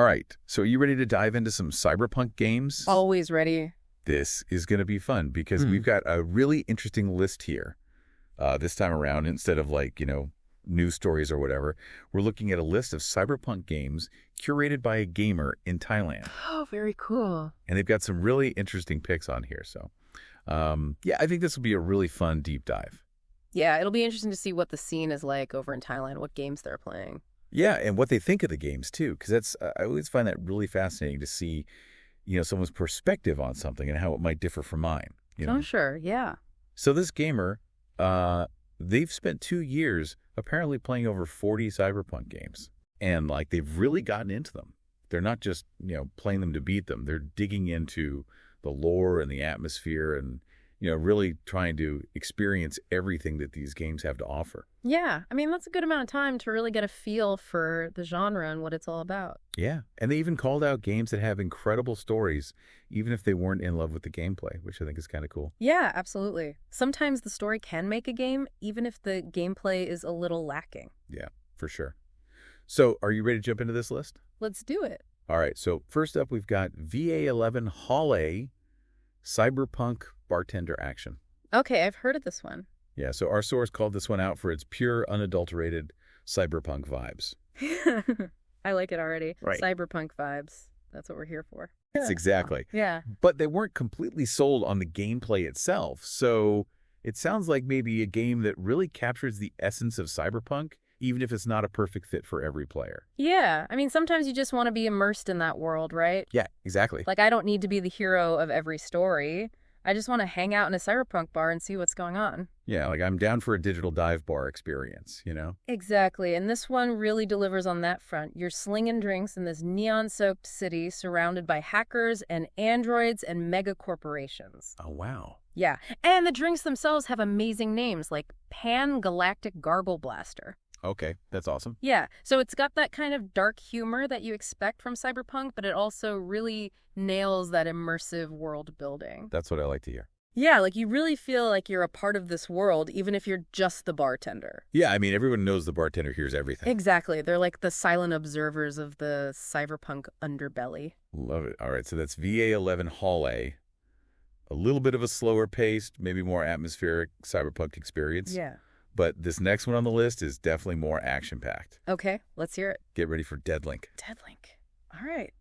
All right, so are you ready to dive into some cyberpunk games? Always ready. This is going to be fun because we've got a really interesting list here. This time around, instead of news stories or whatever, we're looking at a list of cyberpunk games curated by a gamer in Thailand. Oh, very cool. And they've got some really interesting picks on here. So, yeah, I think this will be a really fun deep dive. Yeah, it'll be interesting to see what the scene is like over in Thailand, what games they're playing. Yeah, and what they think of the games, too, because I always find that really fascinating to see, someone's perspective on something and how it might differ from mine. Oh, sure, yeah. So this gamer, they've spent 2 years apparently playing over 40 cyberpunk games. And, they've really gotten into them. They're not just, playing them to beat them. They're digging into the lore and the atmosphere and, really trying to experience everything that these games have to offer. Yeah, I mean, that's a good amount of time to really get a feel for the genre and what it's all about. Yeah, and they even called out games that have incredible stories, even if they weren't in love with the gameplay, which I think is kind of cool. Yeah, absolutely. Sometimes the story can make a game, even if the gameplay is a little lacking. Yeah, for sure. So, are you ready to jump into this list? Let's do it. All right, so first up, we've got VA11 Hall A Cyberpunk Bartender Action. Okay, I've heard of this one. Yeah, so our source called this one out for its pure, unadulterated cyberpunk vibes. I like it already. Right. Cyberpunk vibes. That's what we're here for. Yes, exactly. Yeah. But they weren't completely sold on the gameplay itself, so it sounds like maybe a game that really captures the essence of cyberpunk, even if it's not a perfect fit for every player. Yeah, I mean, sometimes you just want to be immersed in that world, right? Yeah, exactly. Like, I don't need to be the hero of every story. I just want to hang out in a cyberpunk bar and see what's going on. Yeah, I'm down for a digital dive bar experience, Exactly, and this one really delivers on that front. You're slinging drinks in this neon-soaked city surrounded by hackers and androids and mega corporations. Oh, wow. Yeah, and the drinks themselves have amazing names like Pan-Galactic Gargle Blaster. Okay, that's awesome. Yeah, so it's got that kind of dark humor that you expect from cyberpunk, but it also really nails that immersive world building. That's what I like to hear. Yeah, you really feel like you're a part of this world, even if you're just the bartender. Yeah, I mean, everyone knows the bartender hears everything. Exactly. They're like the silent observers of the cyberpunk underbelly. Love it. All right, so that's VA11 Hall A. A little bit of a slower paced, maybe more atmospheric cyberpunk experience. Yeah. But this next one on the list is definitely more action-packed. Okay, let's hear it. Get ready for Deadlink. Deadlink. All right.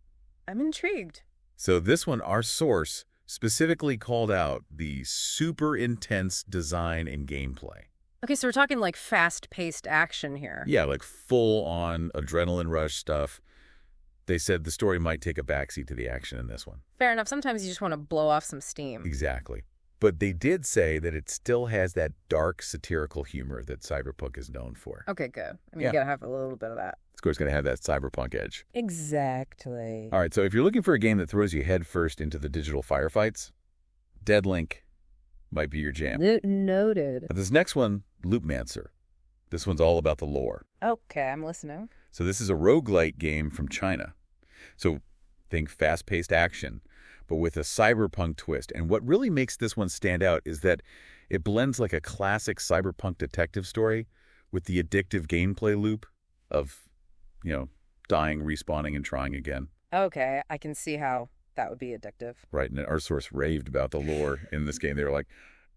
I'm intrigued. So this one, our source, specifically called out the super intense design and gameplay. Okay, so we're talking fast-paced action here. Yeah, full-on adrenaline rush stuff. They said the story might take a backseat to the action in this one. Fair enough. Sometimes you just want to blow off some steam. Exactly. But they did say that it still has that dark satirical humor that cyberpunk is known for. Okay, good. I mean, Yeah. you gotta have a little bit of that. Of course, going to have that cyberpunk edge. Exactly. All right, so if you're looking for a game that throws you headfirst into the digital firefights, Deadlink might be your jam. Noted. Now, this next one, Loopmancer. This one's all about the lore. Okay, I'm listening. So this is a roguelite game from China. So think fast-paced action, but with a cyberpunk twist. And what really makes this one stand out is that it blends a classic cyberpunk detective story with the addictive gameplay loop of, dying, respawning, and trying again. Okay, I can see how that would be addictive. Right, and our source raved about the lore in this game. They were like,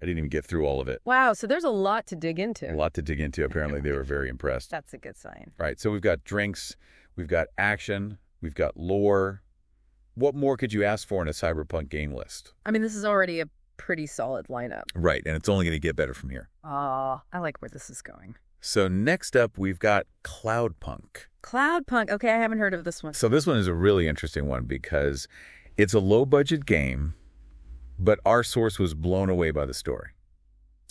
I didn't even get through all of it. Wow, so there's a lot to dig into. A lot to dig into. Apparently, they were very impressed. That's a good sign. All right, so we've got drinks, we've got action, we've got lore. What more could you ask for in a cyberpunk game list? I mean, this is already a pretty solid lineup. Right, and it's only going to get better from here. I like where this is going. So next up, we've got Cloudpunk. Cloudpunk. Okay, I haven't heard of this one. So this one is a really interesting one because it's a low-budget game, but our source was blown away by the story.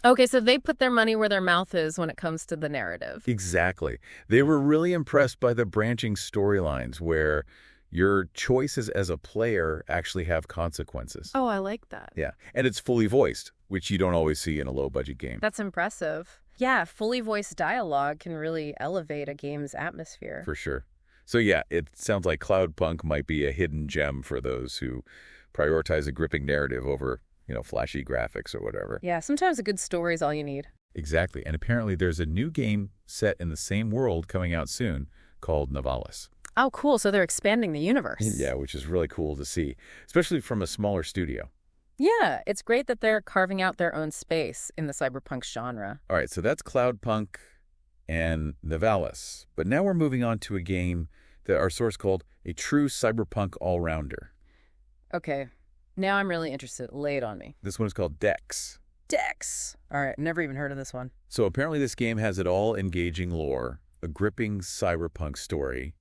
Okay, so they put their money where their mouth is when it comes to the narrative. Exactly. They were really impressed by the branching storylines where your choices as a player actually have consequences. Oh, I like that. Yeah, and it's fully voiced, which you don't always see in a low-budget game. That's impressive. Yeah, fully voiced dialogue can really elevate a game's atmosphere. For sure. So yeah, it sounds like Cloudpunk might be a hidden gem for those who prioritize a gripping narrative over, flashy graphics or whatever. Yeah, sometimes a good story is all you need. Exactly. And apparently there's a new game set in the same world coming out soon called Navalis. Oh, cool. So they're expanding the universe. Yeah, which is really cool to see, especially from a smaller studio. Yeah, it's great that they're carving out their own space in the cyberpunk genre. All right, so that's Cloudpunk and Nivalis. But now we're moving on to a game that our source called a true cyberpunk all-rounder. Okay, now I'm really interested. Lay it on me. This one is called Dex. Dex. All right, never even heard of this one. So apparently this game has it all engaging lore, a gripping cyberpunk story,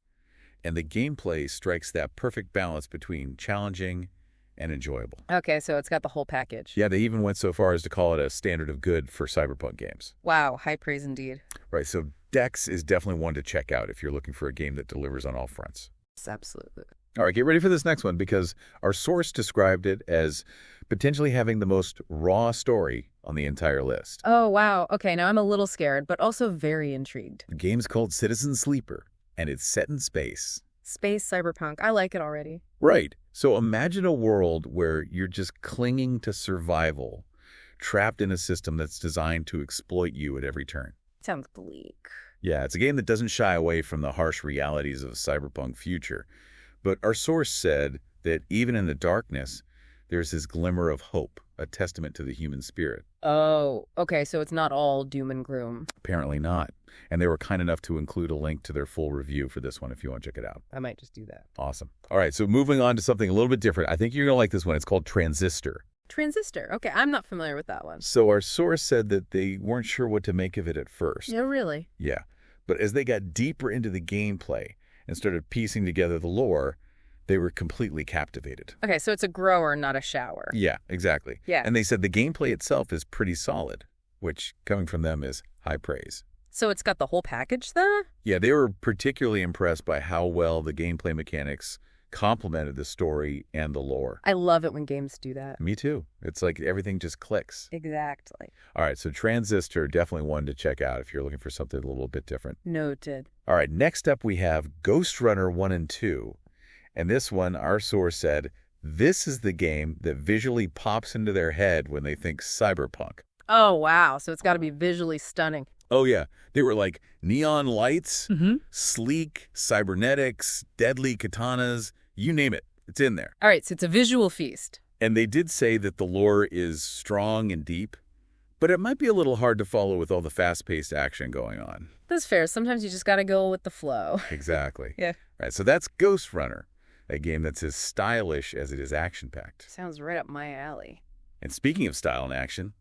and the gameplay strikes that perfect balance between challenging and enjoyable. Okay, so it's got the whole package. Yeah, they even went so far as to call it a standard of good for cyberpunk games. Wow, high praise indeed. Right, so Dex is definitely one to check out if you're looking for a game that delivers on all fronts. Yes, absolutely. All right, get ready for this next one because our source described it as potentially having the most raw story on the entire list. Oh, wow. Okay, now I'm a little scared, but also very intrigued. The game's called Citizen Sleeper, and it's set in space. Space cyberpunk. I like it already. Right. So imagine a world where you're just clinging to survival, trapped in a system that's designed to exploit you at every turn. Sounds bleak. Yeah, it's a game that doesn't shy away from the harsh realities of a cyberpunk future. But our source said that even in the darkness, there's this glimmer of hope, a testament to the human spirit. Oh, okay, so it's not all doom and gloom. Apparently not. And they were kind enough to include a link to their full review for this one if you want to check it out. I might just do that. Awesome. All right, so moving on to something a little bit different. I think you're going to like this one. It's called Transistor. Transistor. Okay, I'm not familiar with that one. So our source said that they weren't sure what to make of it at first. Yeah, really? Yeah. But as they got deeper into the gameplay and started piecing together the lore, they were completely captivated. Okay, so it's a grower, not a shower. Yeah, exactly. Yeah. And they said the gameplay itself is pretty solid, which coming from them is high praise. So it's got the whole package then? Yeah, they were particularly impressed by how well the gameplay mechanics complemented the story and the lore. I love it when games do that. Me too. It's like everything just clicks. Exactly. All right, so Transistor, definitely one to check out if you're looking for something a little bit different. Noted. All right, next up we have Ghost Runner 1 and 2. And this one, our source said, this is the game that visually pops into their head when they think cyberpunk. Oh, wow. So it's got to be visually stunning. Oh, yeah. They were like neon lights, Mm-hmm. sleek, cybernetics, deadly katanas, you name it. It's in there. All right, so it's a visual feast. And they did say that the lore is strong and deep, but it might be a little hard to follow with all the fast-paced action going on. That's fair. Sometimes you just got to go with the flow. Exactly. Yeah. All right, so that's Ghost Runner, a game that's as stylish as it is action-packed. Sounds right up my alley. And speaking of style and action,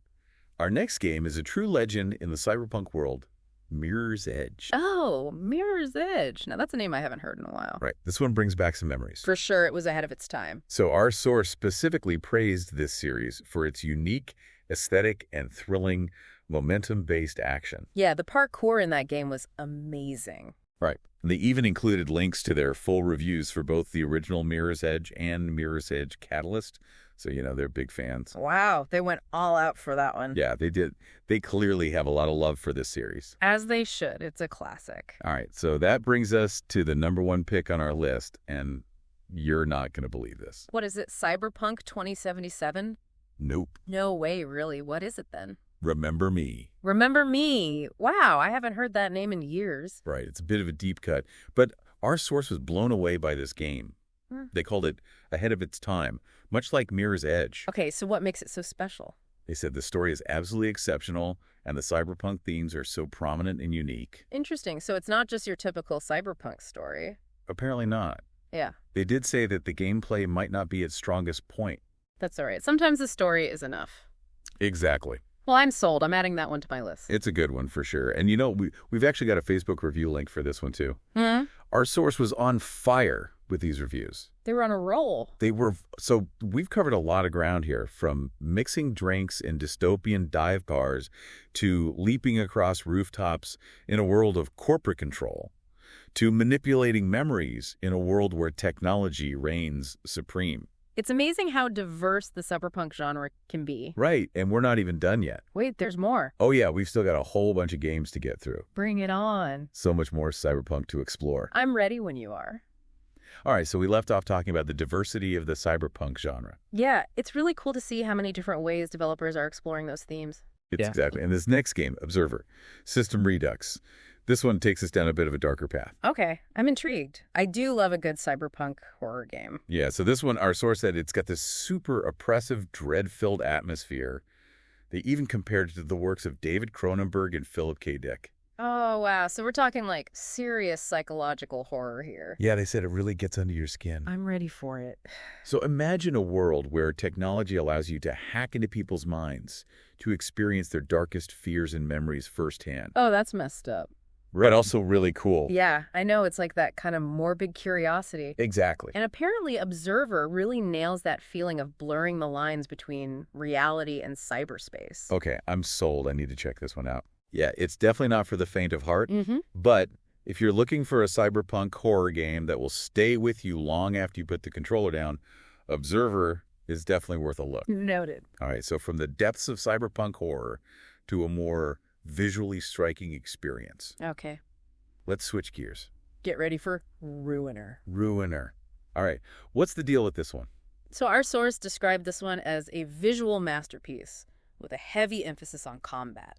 our next game is a true legend in the cyberpunk world, Mirror's Edge. Oh, Mirror's Edge. Now, that's a name I haven't heard in a while. Right, this one brings back some memories. For sure, it was ahead of its time. So our source specifically praised this series for its unique aesthetic and thrilling momentum-based action. Yeah, the parkour in that game was amazing. Right. They even included links to their full reviews for both the original Mirror's Edge and Mirror's Edge Catalyst. So, they're big fans. Wow, they went all out for that one. Yeah, they did. They clearly have a lot of love for this series. As they should. It's a classic. All right, so that brings us to the number one pick on our list, and you're not going to believe this. What is it, Cyberpunk 2077? Nope. No way, really. What is it then? Remember Me. Remember Me. Wow, I haven't heard that name in years. Right, it's a bit of a deep cut, but our source was blown away by this game. They called it ahead of its time, much like Mirror's Edge. Okay, so what makes it so special? They said the story is absolutely exceptional, and the cyberpunk themes are so prominent and unique. Interesting. So it's not just your typical cyberpunk story. Apparently not. Yeah, They did say that the gameplay might not be its strongest point. that's all right. Sometimes the story is enough. Exactly. Well, I'm sold. I'm adding that one to my list. It's a good one for sure. And we've actually got a Facebook review link for this one too. Hmm? Our source was on fire with these reviews. They were on a roll. So we've covered a lot of ground here, from mixing drinks in dystopian dive bars to leaping across rooftops in a world of corporate control, to manipulating memories in a world where technology reigns supreme. It's amazing how diverse the cyberpunk genre can be. Right, and we're not even done yet. Wait, there's more. Oh yeah, we've still got a whole bunch of games to get through. Bring it on. So much more cyberpunk to explore. I'm ready when you are. All right, so we left off talking about the diversity of the cyberpunk genre. Yeah, it's really cool to see how many different ways developers are exploring those themes. Exactly. And this next game, Observer, System Redux, This one takes us down a bit of a darker path. Okay, I'm intrigued. I do love a good cyberpunk horror game. Yeah, so this one, our source said it's got this super oppressive, dread-filled atmosphere. They even compared it to the works of David Cronenberg and Philip K. Dick. Oh, wow. So we're talking like serious psychological horror here. Yeah, they said it really gets under your skin. I'm ready for it. So imagine a world where technology allows you to hack into people's minds to experience their darkest fears and memories firsthand. Oh, that's messed up. But also really cool. Yeah, I know. It's like that kind of morbid curiosity. Exactly. And apparently Observer really nails that feeling of blurring the lines between reality and cyberspace. Okay, I'm sold. I need to check this one out. Yeah, it's definitely not for the faint of heart, Mm-hmm. but if you're looking for a cyberpunk horror game that will stay with you long after you put the controller down, Observer is definitely worth a look. Noted. All right, so from the depths of cyberpunk horror to a more visually striking experience. Okay. Let's switch gears. Get ready for Ruiner. Ruiner. All right, what's the deal with this one? So our source described this one as a visual masterpiece with a heavy emphasis on combat.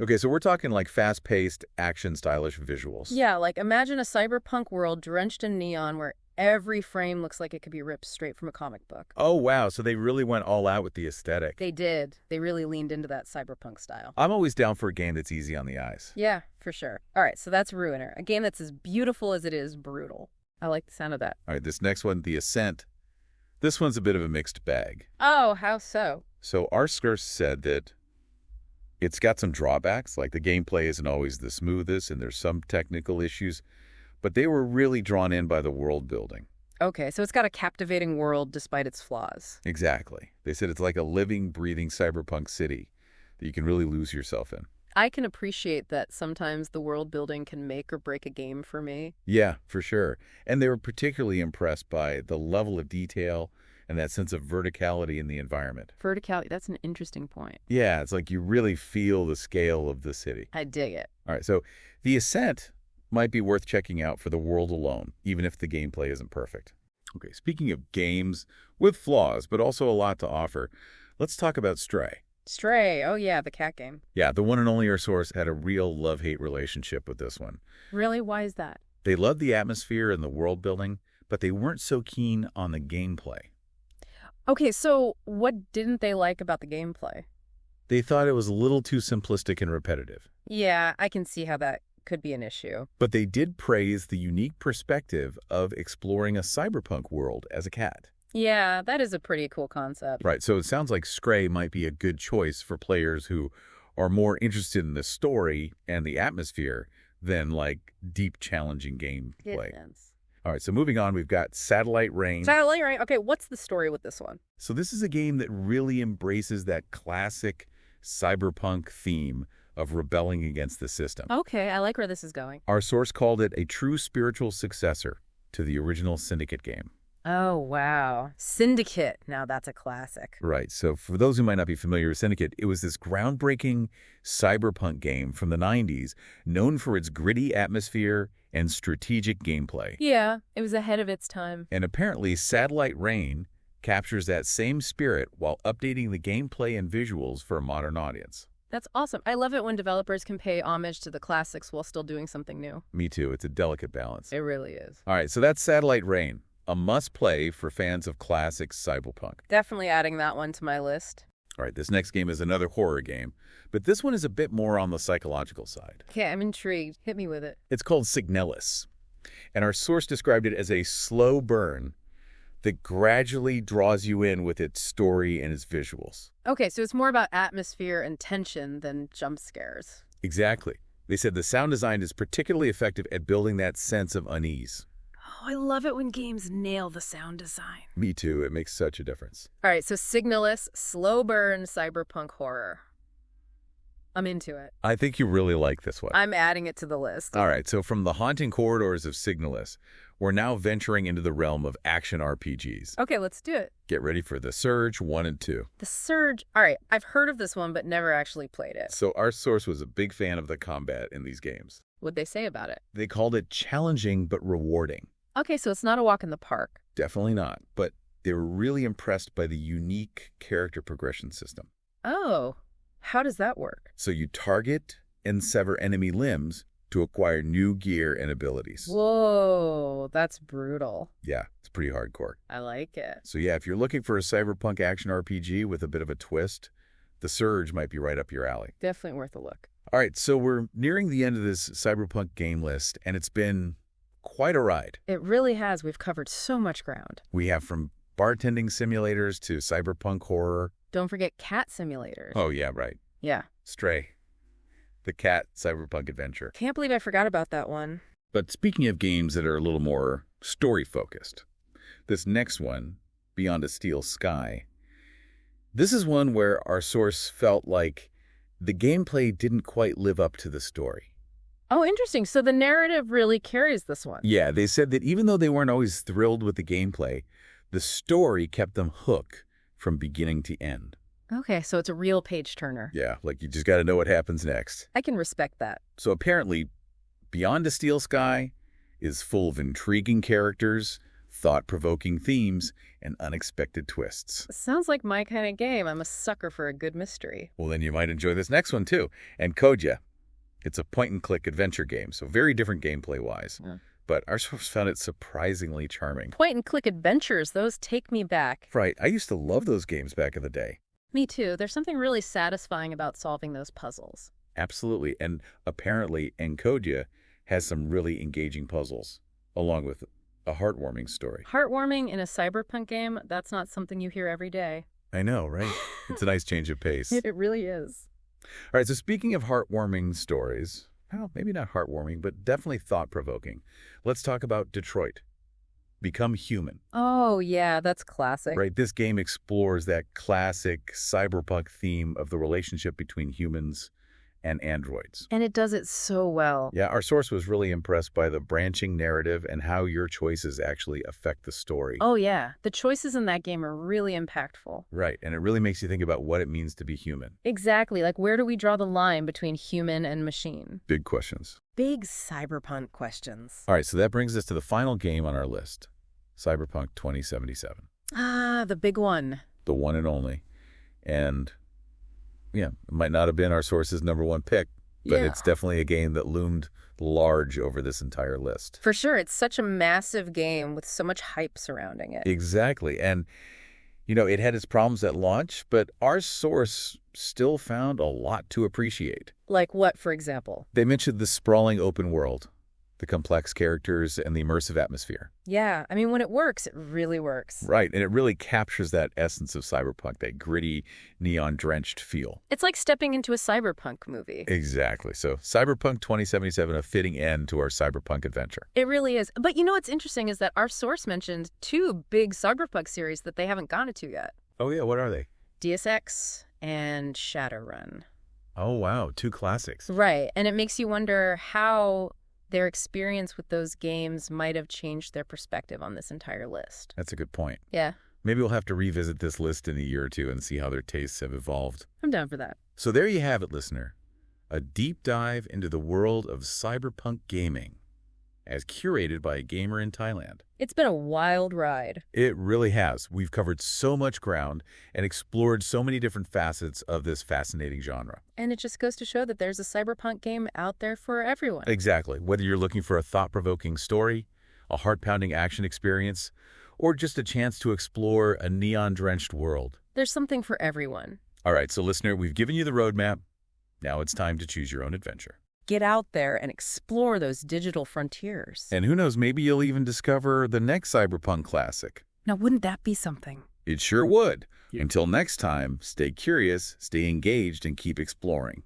Okay, so we're talking like fast-paced, action-stylish visuals. Yeah, like imagine a cyberpunk world drenched in neon where every frame looks like it could be ripped straight from a comic book. Oh, wow, so they really went all out with the aesthetic. They did. They really leaned into that cyberpunk style. I'm always down for a game that's easy on the eyes. Yeah, for sure. All right, so that's Ruiner, a game that's as beautiful as it is brutal. I like the sound of that. All right, this next one, The Ascent. This one's a bit of a mixed bag. Oh, how so? So our source said that it's got some drawbacks, like the gameplay isn't always the smoothest and there's some technical issues, but they were really drawn in by the world building. Okay, so it's got a captivating world despite its flaws. Exactly. They said it's like a living, breathing cyberpunk city that you can really lose yourself in. I can appreciate that sometimes the world building can make or break a game for me. Yeah, for sure. And they were particularly impressed by the level of detail and that sense of verticality in the environment. Verticality, that's an interesting point. Yeah, it's like you really feel the scale of the city. I dig it. All right, so The Ascent might be worth checking out for the world alone, even if the gameplay isn't perfect. Okay, speaking of games with flaws, but also a lot to offer, let's talk about Stray. Stray, oh yeah, the cat game. Yeah, the one and only our source had a real love-hate relationship with this one. Really? Why is that? They loved the atmosphere and the world building, but they weren't so keen on the gameplay. Okay, so what didn't they like about the gameplay? They thought it was a little too simplistic and repetitive. Yeah, I can see how that could be an issue. But they did praise the unique perspective of exploring a cyberpunk world as a cat. Yeah, that is a pretty cool concept. Right, so it sounds like Stray might be a good choice for players who are more interested in the story and the atmosphere than, like, deep, challenging gameplay. Distance. All right, so moving on, we've got Satellite Reign. Satellite Reign. Okay, what's the story with this one? So this is a game that really embraces that classic cyberpunk theme of rebelling against the system. Okay, I like where this is going. Our source called it a true spiritual successor to the original Syndicate game. Oh, wow. Syndicate. Now that's a classic. Right. So for those who might not be familiar with Syndicate, it was this groundbreaking cyberpunk game from the 90s, known for its gritty atmosphere and strategic gameplay. Yeah, it was ahead of its time. And apparently, Satellite Reign captures that same spirit while updating the gameplay and visuals for a modern audience. That's awesome. I love it when developers can pay homage to the classics while still doing something new. Me too. It's a delicate balance. It really is. All right, so that's Satellite Reign, a must-play for fans of classic cyberpunk. Definitely adding that one to my list. All right, this next game is another horror game, but this one is a bit more on the psychological side. Okay, I'm intrigued. Hit me with it. It's called Signalis, and our source described it as a slow burn that gradually draws you in with its story and its visuals. Okay, so it's more about atmosphere and tension than jump scares. Exactly. They said the sound design is particularly effective at building that sense of unease. Oh, I love it when games nail the sound design. Me too. It makes such a difference. All right, so Signalis, slow burn cyberpunk horror. I'm into it. I think you really like this one. I'm adding it to the list. All right, so from the haunting corridors of Signalis, we're now venturing into the realm of action RPGs. Okay, let's do it. Get ready for The Surge 1 and 2. The Surge. All right, I've heard of this one, but never actually played it. So our source was a big fan of the combat in these games. What'd they say about it? They called it challenging but rewarding. Okay, so it's not a walk in the park. Definitely not, but they were really impressed by the unique character progression system. Oh, how does that work? So you target and sever enemy limbs to acquire new gear and abilities. Whoa, that's brutal. Yeah, it's pretty hardcore. I like it. So yeah, if you're looking for a cyberpunk action RPG with a bit of a twist, The Surge might be right up your alley. Definitely worth a look. All right, so we're nearing the end of this cyberpunk game list, and it's been quite a ride. It really has. We've covered so much ground. We have from bartending simulators to cyberpunk horror. Don't forget cat simulators. Oh, yeah, right. Yeah. Stray. The cat cyberpunk adventure. Can't believe I forgot about that one. But speaking of games that are a little more story-focused, this next one, Beyond a Steel Sky, this is one where our source felt like the gameplay didn't quite live up to the story. Oh, interesting. So the narrative really carries this one. Yeah, they said that even though they weren't always thrilled with the gameplay, the story kept them hooked from beginning to end. Okay, so it's a real page-turner. Yeah, like you just got to know what happens next. I can respect that. So apparently, Beyond a Steel Sky is full of intriguing characters, thought-provoking themes, and unexpected twists. Sounds like my kind of game. I'm a sucker for a good mystery. Well, then you might enjoy this next one, too. And Koja, it's a point-and-click adventure game, so very different gameplay-wise. Yeah. But our source found it surprisingly charming. Point-and-click adventures, those take me back. Right, I used to love those games back in the day. Me too. There's something really satisfying about solving those puzzles. Absolutely, and apparently Encodia has some really engaging puzzles, along with a heartwarming story. Heartwarming in a cyberpunk game, that's not something you hear every day. I know, right? It's a nice change of pace. It really is. All right, so speaking of heartwarming stories, well, maybe not heartwarming, but definitely thought-provoking, let's talk about Detroit. Become Human. Oh, yeah, that's classic. Right, this game explores that classic cyberpunk theme of the relationship between humans and androids. And it does it so well. Yeah, our source was really impressed by the branching narrative and how your choices actually affect the story. Oh, yeah. The choices in that game are really impactful. Right, and it really makes you think about what it means to be human. Exactly. Like, where do we draw the line between human and machine? Big questions. Big cyberpunk questions. All right, so that brings us to the final game on our list, Cyberpunk 2077. Ah, the big one. The one and only. And yeah, it might not have been our source's #1 pick, but Yeah. it's definitely a game that loomed large over this entire list. For sure. It's such a massive game with so much hype surrounding it. Exactly. And, it had its problems at launch, but our source still found a lot to appreciate. Like what, for example? They mentioned the sprawling open world, the complex characters, and the immersive atmosphere. Yeah, I mean, when it works, it really works. Right, and it really captures that essence of cyberpunk, that gritty, neon-drenched feel. It's like stepping into a cyberpunk movie. Exactly. So Cyberpunk 2077, a fitting end to our cyberpunk adventure. It really is. But what's interesting is that our source mentioned 2 big cyberpunk series that they haven't gone into yet. Oh, yeah, what are they? Deus Ex and Shadowrun. Oh, wow, 2 classics. Right, and it makes you wonder how their experience with those games might have changed their perspective on this entire list. That's a good point. Yeah, Maybe we'll have to revisit this list in a year or two and see how their tastes have evolved. I'm down for that. So there you have it, listener. A deep dive into the world of cyberpunk gaming, as curated by a gamer in Thailand. It's been a wild ride. It really has. We've covered so much ground and explored so many different facets of this fascinating genre. And it just goes to show that there's a cyberpunk game out there for everyone. Exactly. Whether you're looking for a thought-provoking story, a heart-pounding action experience, or just a chance to explore a neon-drenched world. There's something for everyone. All right, so listener, we've given you the roadmap. Now it's time to choose your own adventure. Get out there and explore those digital frontiers. And who knows, maybe you'll even discover the next cyberpunk classic. Now, wouldn't that be something? It sure would. Until next time, stay curious, stay engaged, and keep exploring.